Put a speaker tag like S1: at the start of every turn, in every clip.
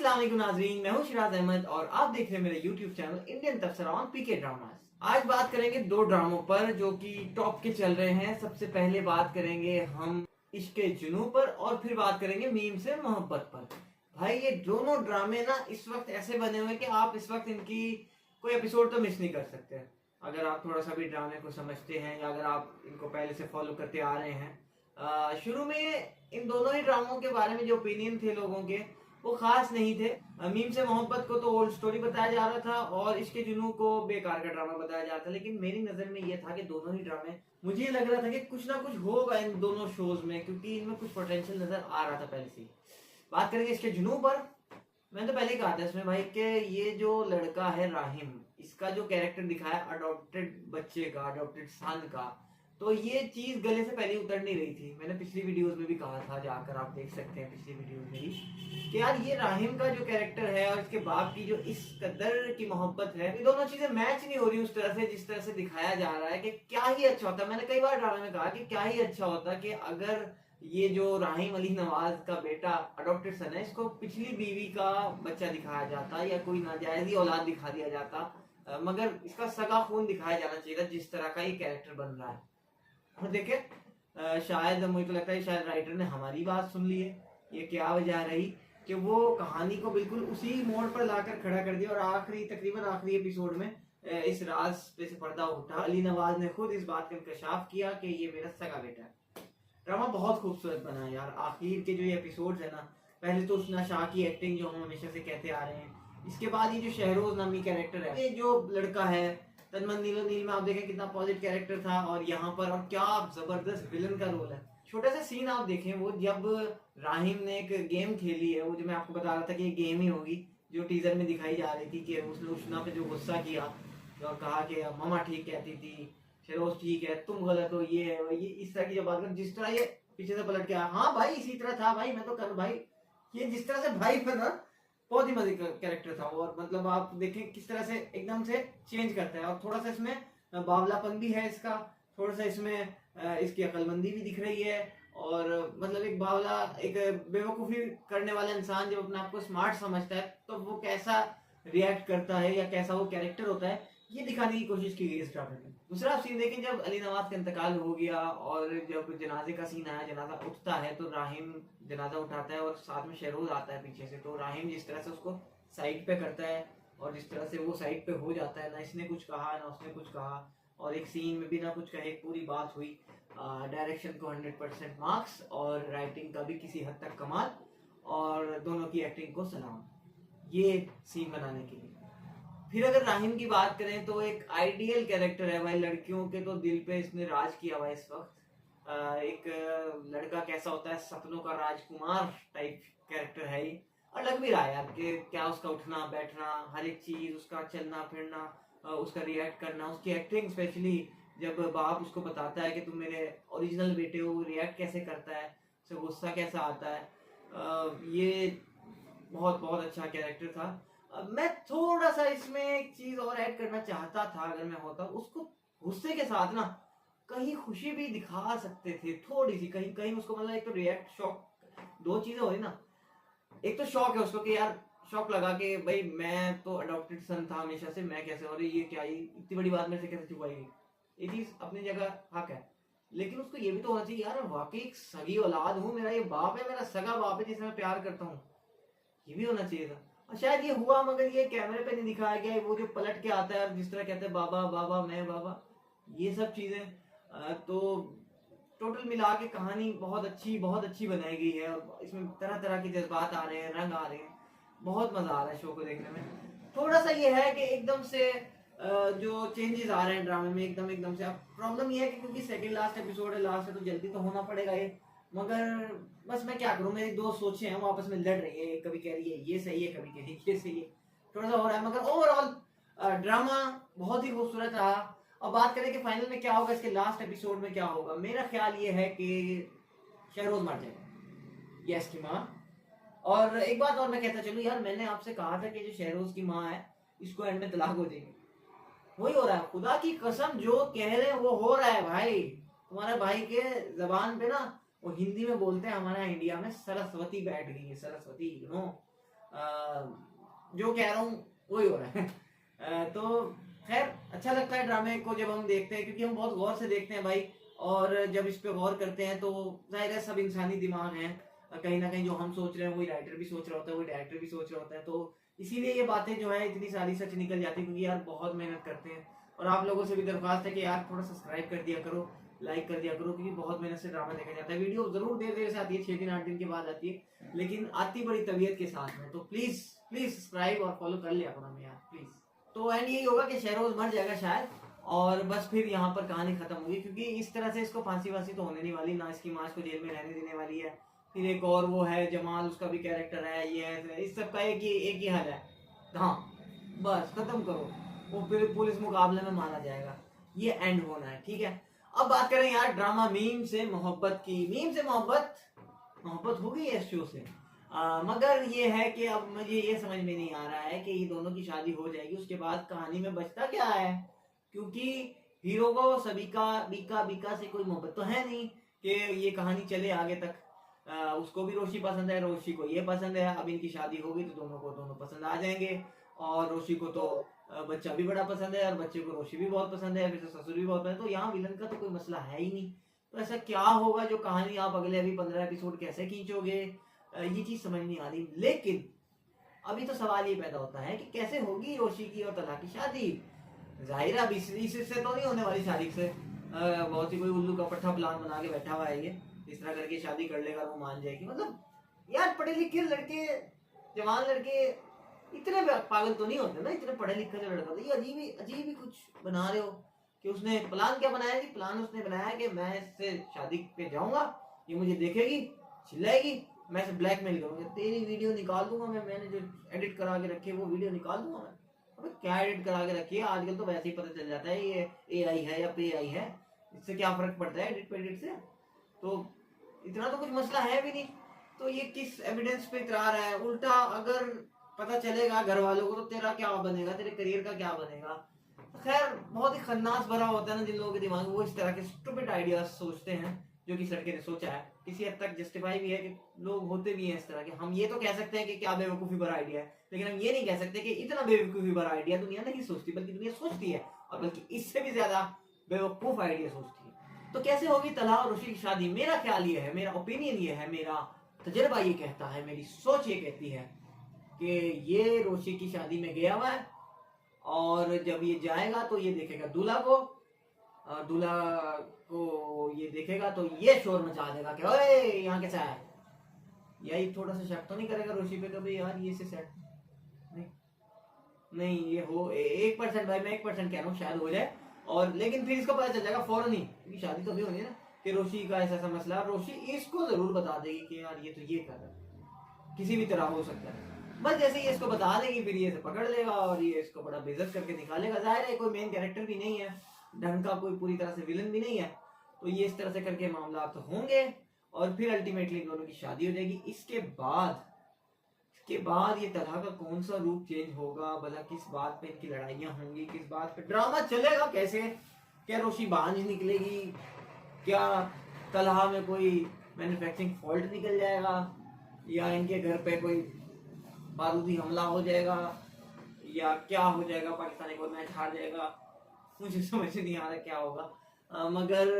S1: अस्सलाम वालेकुम नाजरीन, मैं हूं शिराज अहमद और आप देख रहे हैं मेरे YouTube चैनल इंडियन तफसरा ऑन पीके ड्रामास। आज बात करेंगे दो ड्रामों पर जो कि टॉप के चल रहे हैं। सबसे पहले बात करेंगे हम इश्के जुनू पर और फिर बात करेंगे मीम से मोहब्बत पर। भाई ये दोनों ड्रामे ना इस वक्त ऐसे बने हुए हैं कि आप इस वक्त इनकी कोई एपिसोड तो मिस नहीं कर सकते अगर आप थोड़ा सा भी ड्रामे को समझते हैं या अगर आप इनको पहले से फॉलो करते आ रहे हैं। शुरू में इन दोनों ही ड्रामों के बारे में जो ओपिनियन थे लोगों के वो खास नहीं थे। मीम से मोहब्बत को तो ओल्ड स्टोरी बताया जा रहा था और इश्के जुनू को बेकार का ड्रामा बताया जा रहा था, लेकिन मेरी नजर में ये था कि दोनों ही ड्रामे मुझे लग रहा था कि कुछ ना कुछ होगा इन दोनों शोज में, क्योंकि इनमें कुछ पोटेंशियल नजर आ रहा था पहले से। बात करेंगे इसके जुनू पर। मैंने तो पहले कहा था इसमें भाई कि ये जो लड़का है राहिम, इसका जो कैरेक्टर दिखाया अडॉप्टेड बच्चे का, अडॉप्टेड सन का, तो ये चीज गले से पहले उतर नहीं रही थी। मैंने पिछली वीडियोस में भी कहा था, जाकर आप देख सकते हैं पिछली वीडियोस में ही, कि यार ये राहिम का जो कैरेक्टर है और इसके बाप की जो इस कदर की मोहब्बत है, ये दोनों चीजें मैच नहीं हो रही उस तरह से जिस तरह से दिखाया जा रहा है। कि क्या ही अच्छा होता, मैंने कई बार ड्रामे में कहा कि क्या ही अच्छा होता कि अगर ये जो राहिम अली नवाज का बेटा अडॉप्टेड सन है, इसको पिछली बीवी का बच्चा दिखाया जाता या कोई नाजायज ही औलाद दिखा दिया जाता, मगर इसका सगा खून दिखाया जाना चाहिए था जिस तरह का ये कैरेक्टर बन रहा है। और देखे शायद मुझे तो लगता है शायद राइटर ने हमारी बात सुन ली है। ये क्या वजह रही कि वो कहानी को बिल्कुल उसी मोड़ पर लाकर खड़ा कर दिया और आखिरी तकरीबन आखिरी एपिसोड में इस राज पे से पर्दा उठा। अली नवाज ने खुद इस बात का इंकशाफ किया कि ये मेरा सगा बेटा है। ड्रामा बहुत खूबसूरत बना है यार। आखिर के जो ये एपिसोड्स है ना, पहले तो उसना शाह की एक्टिंग जो हम हमेशा से कहते आ रहे हैं, इसके बाद ये जो शहरोज नामी कैरेक्टर है, ये जो लड़का है तन्मन नीलो नील में आप देखें कितना पॉजिटिव कैरेक्टर था, और यहाँ पर और क्या जबरदस्त विलन का रोल है। छोटा सा सीन आप देखें, वो जब राहिम ने एक गेम खेली है, वो जो मैं आपको बता रहा था कि ये गेम ही होगी जो टीजर में दिखाई जा रही थी, कि उसने उष्णा पे जो गुस्सा किया और कहा कि ममा ठीक कहती थी, शहरोज ठीक है, तुम गलत हो, ये है ये, इस तरह की जो बात कर, जिस तरह ये पीछे से पलट के आया, हाँ भाई इसी तरह था भाई, मैं तो कर भाई, ये जिस तरह से भाई पर ना बहुत ही मजे का कैरेक्टर था। और मतलब आप देखें किस तरह से एकदम से चेंज करता है, और थोड़ा सा इसमें बावलापन भी है इसका, थोड़ा सा इसमें इसकी अकलमंदी भी दिख रही है। और मतलब एक बावला, एक बेवकूफ़ी करने वाला इंसान जब अपने आप को स्मार्ट समझता है तो वो कैसा रिएक्ट करता है या कैसा वो कैरेक्टर होता है, ये दिखाने की कोशिश की गई इस ड्रामे में। दूसरा आप सीन देखें, जब अली नवाज का इंतकाल हो गया और जब जनाजे का सीन आया, जनाजा उठता है तो राहिम जनाजा उठाता है और साथ में शहरोज आता है पीछे से, तो राहिम जिस तरह से उसको साइड पे करता है और जिस तरह से वो साइड पे हो जाता है, ना इसने कुछ कहा ना उसने कुछ कहा, और एक सीन में भी ना कुछ कहे, पूरी बात हुई। डायरेक्शन को 100% मार्क्स और राइटिंग का भी किसी हद तक कमाल, और दोनों की एक्टिंग को सलाम ये सीन बनाने के लिए। फिर अगर राहिम की बात करें तो एक आइडियल कैरेक्टर है भाई, लड़कियों के तो दिल पे इसने राज किया हुआ है इस वक्त। एक लड़का कैसा होता है, सपनों का राजकुमार टाइप कैरेक्टर है ये, और लग भी रहा है यार कि क्या उसका उठना बैठना, हर एक चीज, उसका चलना फिरना, उसका रिएक्ट करना, उसकी एक्टिंग स्पेशली जब बाप उसको बताता है कि तुम मेरे ओरिजिनल बेटे हो, रिएक्ट कैसे करता है, उसे गुस्सा कैसा आता है, ये बहुत बहुत अच्छा कैरेक्टर था। मैं थोड़ा सा इसमें एक चीज और ऐड करना चाहता था, अगर मैं होता, उसको गुस्से के साथ ना कहीं खुशी भी दिखा सकते थे थोड़ी सी, कहीं कहीं उसको, मतलब एक तो रिएक्ट शॉक, दो चीजें हो रही ना, एक तो शौक है उसको कि यार शौक लगा कि भाई मैं तो अडॉप्टेड सन था हमेशा से, मैं कैसे, और ये क्या, ये इतनी बड़ी बात मेरे से कैसे छुपाई गई, ये चीज अपनी जगह हक है। लेकिन उसको ये भी तो होना चाहिए यार, वाकई एक सगी औलाद हूँ, मेरा ये बाप है, मेरा सगा बाप है जिसे मैं प्यार करता हूँ, ये भी होना चाहिए था। और शायद ये हुआ, मगर ये कैमरे पे नहीं दिखाया गया। वो जो पलट के आता है और जिस तरह कहते हैं बाबा बाबा मैं बाबा, ये सब चीजें, तो टोटल मिला के कहानी बहुत अच्छी बनाई गई है। और इसमें तरह तरह के जज्बात आ रहे हैं, रंग आ रहे हैं, बहुत मजा आ रहा है शो को देखने में। थोड़ा सा ये है कि एकदम से जो चेंजेस आ रहे हैं ड्रामे में, एकदम से, अब प्रॉब्लम ये है कि क्योंकि सेकंड लास्ट एपिसोड है, लास्ट है, तो जल्दी तो होना पड़ेगा ये, मगर बस मैं क्या करूं, मेरी दो सोचें हैं वो आपस में लड़ रही है, कभी कह रही है ये सही है, कभी कह रही है ये सही है, थोड़ा सा हो रहा है, मगर ओवरऑल ड्रामा बहुत ही खूबसूरत रहा। और बात करें कि फाइनल में क्या होगा, इसके लास्ट एपिसोड में क्या होगा, मेरा ख्याल ये है कि शहरोज मर जाएगा, यस की माँ। और एक बात और मैं कहता चलूं यार, मैंने आपसे कहा था कि जो शहरोज की माँ है इसको एंड में तलाक हो जाएगी, वही हो रहा है, खुदा की कसम जो कह रहे हैं वो हो रहा है भाई। तुम्हारे भाई के जबान पे ना वो हिंदी में बोलते हैं, हमारे इंडिया में सरस्वती बैठ गई है, सरस्वती, यू नो, जो कह रहा हूँ वही हो रहा है। तो खैर अच्छा लगता है ड्रामे को जब हम देखते हैं, क्योंकि हम बहुत गौर से देखते हैं भाई, और जब इस पे गौर करते हैं तो जाहिर है सब इंसानी दिमाग हैं, कहीं ना कहीं जो हम सोच रहे हैं वही राइटर भी सोच रहा होता है, वही डायरेक्टर भी सोच रहा होता है। तो इसीलिए ये बातें जो है इतनी सारी सच निकल जाती है, क्योंकि यार बहुत मेहनत करते हैं। और आप लोगों से भी दरख्वास्त है कि यार थोड़ा सब्सक्राइब कर दिया करो, लाइक कर दिया करो, क्योंकि बहुत मेहनत से ड्रामा देखा जाता है। वीडियो जरूर देर देर से आती है, 6 दिन 8 दिन के बाद आती है, लेकिन आती बड़ी तबीयत के साथ में। तो प्लीज प्लीज सब्सक्राइब और फॉलो कर लिया करो हमें यार प्लीज। तो एंड यही होगा कि शहरोज मर जाएगा शायद, और बस फिर यहाँ पर कहानी खत्म होगी, क्योंकि इस तरह से इसको फांसी वांसी तो होने नहीं वाली ना, इसकी माँ को जेल में रहने देने वाली है। फिर एक और वो है जमाल, उसका भी कैरेक्टर है, ये है, इस सब का एक ही हल है, हाँ बस खत्म करो, वो फिर पुलिस मुकाबले में मारा जाएगा, ये एंड होना है, ठीक है। अब बात करें यार ड्रामा मीम से मोहब्बत की। मीम से मोहब्बत हो गई है इस शो से, मगर ये है कि अब मुझे ये समझ में नहीं आ रहा है कि ये दोनों की शादी हो जाएगी, उसके बाद कहानी में बचता क्या है, क्योंकि हीरो को सबिका बीका बीका से कोई मोहब्बत तो है नहीं कि ये कहानी चले आगे तक। उसको भी रोशी पसंद है, रोशी को ये पसंद है, अब इनकी शादी होगी तो दोनों को दोनों पसंद आ जाएंगे, और रोशी को तो बच्चा भी बड़ा पसंद है, और बच्चे को रोशी भी बहुत पसंद है, फिर तो ससुर भी बहुत पसंद है, तो यहाँ विलन का तो कोई मसला है ही नहीं। तो ऐसा क्या होगा जो कहानी आप अगले अभी 15 एपिसोड कैसे खींचोगे, ये चीज समझ नहीं आ रही। लेकिन अभी तो सवाल ये पैदा होता है कि कैसे होगी रोशी की और तला की शादी। जाहिर है अब इससे तो नहीं होने वाली शादी से, बहुत ही कोई उल्लू का पट्टा प्लान बना के बैठा हुआ है ये, इस तरह करके शादी कर लेगा वो मान जाएगी। मतलब यार पढ़े लिखे लड़के, जवान लड़के इतने पागल तो नहीं होते ना, इतने पढ़े लिखे जो लड़का, तो ये अजीब ही कुछ बना रहे हो कि उसने प्लान क्या बनाया कि प्लान उसने बनाया कि मैं इससे शादी पे जाऊंगा, ये मुझे देखेगी, चिल्लाएगी, मैं इसे ब्लैकमेल करूंगा, तेरी वीडियो निकाल दूंगा मैंने जो एडिट करा के रखी है वो वीडियो निकाल दूंगा मैं। अबे क्या एडिट करा के रखी है, आजकल तो वैसे ही पता चल जाता है ये AI है या PI है, इससे क्या फर्क पड़ता है एडिट पेडिट से, तो इतना तो कुछ मसला है भी नहीं। तो ये किस एविडेंस पे इतरा रहा है, उल्टा अगर पता चलेगा घर वालों को तो तेरा क्या बनेगा, तेरे करियर का क्या बनेगा। खैर बहुत ही खन्नास भरा होता है ना जिन लोगों के दिमाग में, वो इस तरह के स्टूपिड आइडियाज सोचते हैं, जो कि लड़के ने सोचा है, किसी हद तक जस्टिफाई भी है कि लोग होते भी हैं इस तरह के। हम ये तो कह सकते हैं कि क्या बेवकूफी भरा आइडिया है, लेकिन हम ये नहीं कह सकते कि इतना बेवकूफी भरा आइडिया दुनिया नहीं सोचती, बल्कि दुनिया सोचती है, और बल्कि इससे भी ज्यादा बेवकूफ आइडिया सोचती है। तो कैसे होगी तलहा और रोशी की शादी, मेरा ख्याल ये है, मेरा ओपिनियन ये है, मेरा तजर्बा ये कहता है, मेरी सोच ये कहती है कि ये रोशी की शादी में गया हुआ है, और जब ये जाएगा तो ये देखेगा दूल्हा को, और दूल्हा को ये देखेगा तो ये शोर मचा देगा कि ओए यहाँ कैसा है, यही थोड़ा सा शक तो नहीं करेगा रोशी पे कभी यार ये से सेट नहीं, नहीं ये हो 1% भाई, मैं 1% कह रहा हूँ शायद हो जाए, और लेकिन फिर इसको पता चल जाएगा फौरन ही, क्योंकि शादी तो भी होनी है ना, कि रोशी का ऐसा मसला, रोशी इसको जरूर बता देगी कि यार ये तो ये कर रहा है, किसी भी तरह हो सकता है। बस जैसे ही इसको बता देगी फिर ये इसे पकड़ लेगा और ये इसको बड़ा बेइज्जत करके निकालेगा। जाहिर है कोई मेन कैरेक्टर भी नहीं है ढंग का, कोई पूरी तरह से विलन भी नहीं है, तो ये इस तरह से करके मामला तो होंगे, और फिर अल्टीमेटली इन दोनों की शादी हो जाएगी। इसके बाद ये तलहा का कौन सा रूप चेंज होगा, भला किस बात पे इनकी लड़ाइयां होंगी, किस बात पे ड्रामा चलेगा, कैसे, क्या रोशी बांझ निकलेगी, क्या तलहा में कोई मैन्युफैक्चरिंग फॉल्ट निकल जाएगा, या इनके घर पे कोई बारूदी हमला हो जाएगा, या क्या हो जाएगा, पाकिस्तान एक और मैच हार जाएगा, मुझे समझ नहीं आ रहा क्या होगा। मगर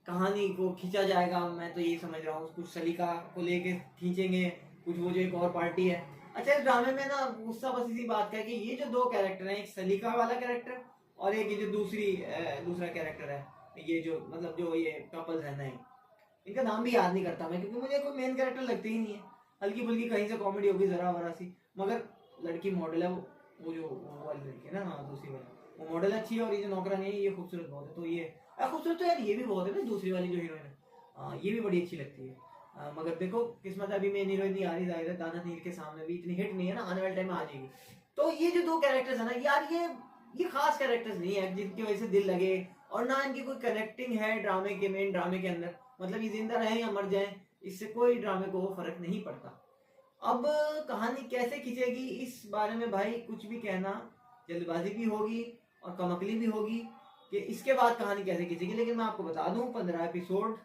S1: कहानी को खींचा जाएगा, मैं तो यही समझ रहा हूँ, कुछ सलीका को लेके खींचेंगे, कुछ वो जो एक और पार्टी है। अच्छा इस ड्रामे में ना गुस्सा बस इसी बात का है कि ये जो दो कैरेक्टर हैं, एक सलीका वाला कैरेक्टर और एक ये जो दूसरा कैरेक्टर है, ये जो मतलब जो ये कपल्स है नए, इनका नाम भी याद नहीं करता मैं, क्योंकि मुझे कोई मेन कैरेक्टर लगते ही नहीं है, हल्की फुल्की कहीं से कॉमेडी होगी जरा वरा सी, मगर लड़की मॉडल है, वो जो वो वाली लड़की है ना, हाँ दूसरी वाली, वो मॉडल अच्छी है, और ये जो नौकरानी है ये खूबसूरत बहुत है। तो ये खूबसूरत तो यार ये भी बहुत है ना, दूसरी वाली जो हीरोइन है, ये भी बड़ी अच्छी लगती है। मगर देखो किस्मत अभी मेन हीरोइन नहीं आ रही, जाहिर है ताना तीर के सामने भी इतनी हिट नहीं है ना, आने वाले टाइम में आ जाएगी। तो ये जो दो कैरेक्टर्स है ना यार, ये खास कैरेक्टर्स नहीं है जिनकी वजह से दिल लगे, और ना इनकी कोई कनेक्टिंग है मेन ड्रामे के अंदर, मतलब ये जिंदा रहे या मर जाए इससे कोई ड्रामे को वो फर्क नहीं पड़ता। अब कहानी कैसे खींचेगी इस बारे में भाई कुछ भी कहना जल्दबाजी भी होगी और कमकली भी होगी कि इसके बाद कहानी कैसे खींचेगी। लेकिन मैं आपको बता दूं 15 एपिसोड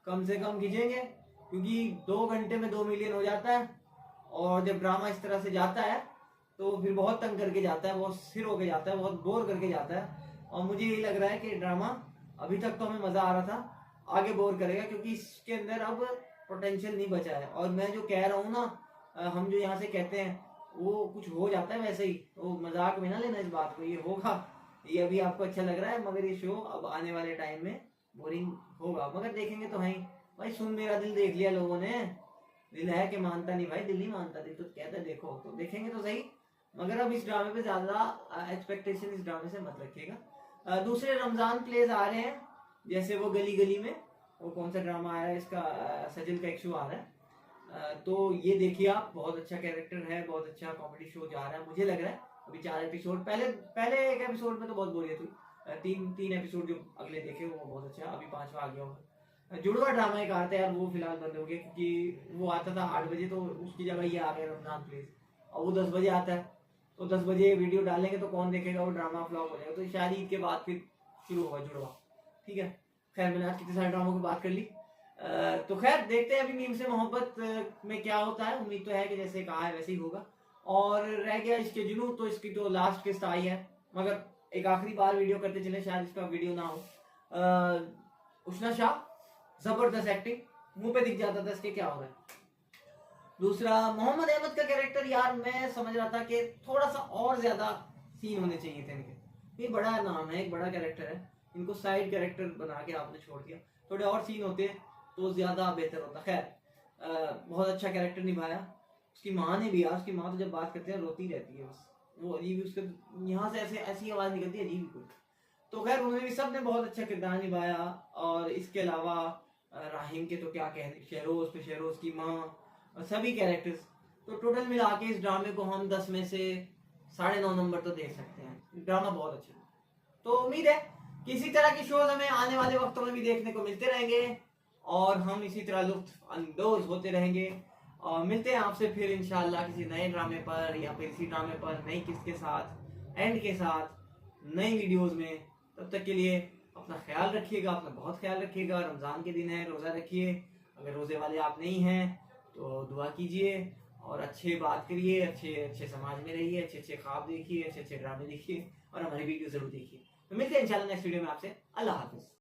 S1: कम से कम खींचेंगे, क्योंकि 2 घंटे में 2 मिलियन हो जाता है, और जब ड्रामा इस तरह से जाता है तो फिर बहुत तंग करके जाता है, बहुत सिर होके जाता है, बहुत बोर करके जाता है। और मुझे यही लग रहा है कि ड्रामा अभी तक तो हमें मजा आ रहा था, आगे बोर करेगा, क्योंकि इसके अंदर अब पोटेंशियल नहीं बचा है। और मैं जो कह रहा हूँ ना, हम जो यहाँ से कहते हैं वो कुछ हो जाता है वैसे ही, तो मजाक में ना लेना इस बात को, ये होगा। ये अभी आपको अच्छा लग रहा है, मगर ये शो अब आने वाले टाइम में बोरिंग होगा, मगर देखेंगे तो है भाई। सुन मेरा दिल देख लिया लोगों ने, दिल है कि मानता नहीं भाई, दिल नहीं मानता, दिल तो कहता है देखो, तो देखेंगे तो सही। मगर अब इस ड्रामे पे ज्यादा एक्सपेक्टेशन इस ड्रामे से मत रखिएगा। दूसरे रमजान प्लेज आ रहे हैं, जैसे वो गली गली में, वो कौन सा ड्रामा आ रहा है इसका, सजल का एक शो आ रहा है, तो ये देखिए आप, बहुत अच्छा कैरेक्टर है, बहुत अच्छा कॉमेडी शो जा रहा है। मुझे लग रहा है अभी 4 एपिसोड, पहले एक एपिसोड में तो बहुत बोरियत हुई, तीन एपिसोड जो अगले देखे वो बहुत अच्छा, अभी 5वां आ गया होगा। जुड़वा ड्रामा एक आता है यार, वो फिलहाल बंद हो गया, क्योंकि वो आता था 8 बजे, तो उसकी जगह ये आ गया रमजान प्लेज, और वो 10 बजे आता है, तो 10 बजे वीडियो डालेंगे तो कौन देखेगा, वो ड्रामा फ्लॉप हो जाएगा। तो शायद ईद के बाद फिर शुरू होगा जुड़वा, ठीक है। खैर मैंने आज कितने सारे ड्रामों की बात कर ली, तो खैर देखते हैं अभी मीम से मोहब्बत में क्या होता है। उम्मीद तो है कि जैसे कहा है वैसे ही होगा। और रह गया इसके जुनू, तो इसकी तो लास्ट किस्त आई है, मगर एक आखिरी बार वीडियो करते चले, शायद इसका वीडियो ना हो। उष्णा शाह जबरदस्त एक्टिंग, मुंह पे दिख जाता था इसके क्या हो रहा है। दूसरा मोहम्मद अहमद का कैरेक्टर, यार मैं समझ रहा था कि थोड़ा सा और ज्यादा सीन होने चाहिए थे इनके, ये बड़ा नाम है, एक बड़ा कैरेक्टर है, इनको साइड कैरेक्टर बना के आपने छोड़ दिया, थोड़े और सीन होते तो ज्यादा बेहतर होता। खैर बहुत अच्छा कैरेक्टर निभाया। उसकी माँ ने भी यार, उसकी माँ तो जब बात करते हैं रोती रहती है बस, वो अजीब, उसके यहाँ से ऐसे ऐसी आवाज निकलती है अजीब कुछ। तो खैर उन्होंने भी, सब ने बहुत अच्छा किरदार निभाया। और इसके अलावा राहिम के तो क्या कहने, शहरोज पे शहरोज की माँ, सभी कैरेक्टर्स, तो टोटल मिला के इस ड्रामे को हम 10 में से 9.5 नंबर तो दे सकते हैं। ड्रामा बहुत अच्छा है, तो उम्मीद है कि इसी तरह की शोज हमें आने वाले वक्तों में भी देखने को मिलते रहेंगे, और हम इसी तरह लुत्फ अंदोज होते रहेंगे। और मिलते हैं आपसे फिर इंशाल्लाह किसी नए ड्रामे पर, या फिर इसी ड्रामे पर नई किस्त के साथ, एंड के साथ, नई वीडियोस में। तब तक के लिए अपना ख्याल रखिएगा, अपना बहुत ख्याल रखिएगा। रमज़ान के दिन है, रोज़ा रखिए, अगर रोज़े वाले आप नहीं हैं तो दुआ कीजिए, और अच्छे बात करिए, अच्छे अच्छे समाज में रहिए, अच्छे अच्छे ख्वाब देखिए, अच्छे अच्छे ड्रामे देखिए, और हमारी वीडियो जरूर देखिए। तो मिलते हैं इंशाल्लाह नेक्स्ट वीडियो में आपसे। अल्लाह हाफिज़।